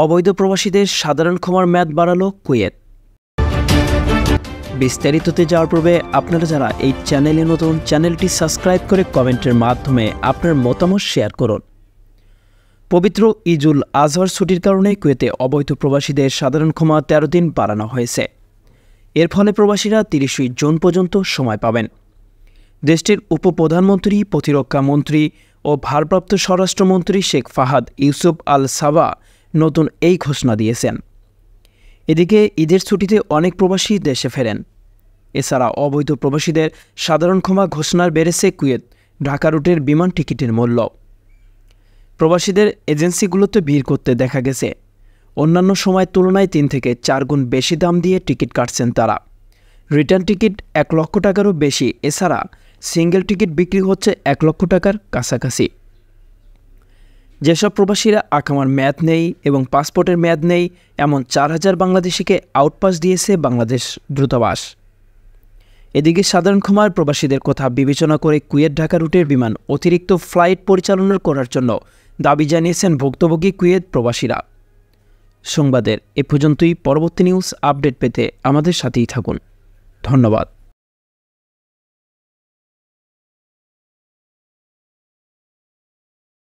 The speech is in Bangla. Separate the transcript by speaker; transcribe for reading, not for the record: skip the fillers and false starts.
Speaker 1: অবৈধ প্রবাসীদের সাধারণ ক্ষমার মেয়াদ বাড়ালো কুয়েত। বিস্তারিততে যাওয়ার পূর্বে আপনারা যারা এই চ্যানেলে নতুন, চ্যানেলটি সাবস্ক্রাইব করে কমেন্টের মাধ্যমে আপনার মতামত শেয়ার করুন। পবিত্র ঈদুল আজহার ছুটির কারণে কুয়েতে অবৈধ প্রবাসীদের সাধারণ ক্ষমা ১৩ দিন বাড়ানো হয়েছে। এর ফলে প্রবাসীরা ৩০ জুন পর্যন্ত সময় পাবেন। দেশটির উপপ্রধানমন্ত্রী, প্রতিরক্ষা মন্ত্রী ও ভারপ্রাপ্ত স্বরাষ্ট্রমন্ত্রী শেখ ফাহাদ ইউসুফ আল সাবা নতুন এই ঘোষণা দিয়েছেন। এদিকে ঈদের ছুটিতে অনেক প্রবাসী দেশে ফেরেন। এছাড়া অবৈধ প্রবাসীদের সাধারণ ক্ষমা ঘোষণার বেড়েছে কুয়েত ঢাকা রুটের বিমান টিকিটের মূল্য। প্রবাসীদের এজেন্সিগুলোতে ভিড় করতে দেখা গেছে। অন্যান্য সময়ের তুলনায় ৩ থেকে ৪ গুণ বেশি দাম দিয়ে টিকিট কাটছেন তারা। রিটার্ন টিকিট ১ লক্ষ টাকারও বেশি। এছাড়া সিঙ্গেল টিকিট বিক্রি হচ্ছে ১ লক্ষ টাকার কাছাকাছি। যেসব প্রবাসীরা আকামার মেয়াদ নেই এবং পাসপোর্টের মেয়াদ নেই, এমন ৪,০০০ বাংলাদেশিকে আউটপাস দিয়েছে বাংলাদেশ দূতাবাস। এদিকে সাধারণ ক্ষমার প্রবাসীদের কথা বিবেচনা করে কুয়েত ঢাকা রুটের বিমান অতিরিক্ত ফ্লাইট পরিচালনা করার জন্য দাবি জানিয়েছেন ভুক্তভোগী কুয়েত প্রবাসীরা। সংবাদের এ পর্যন্তই। পরবর্তী নিউজ আপডেট পেতে আমাদের সাথেই থাকুন। ধন্যবাদ।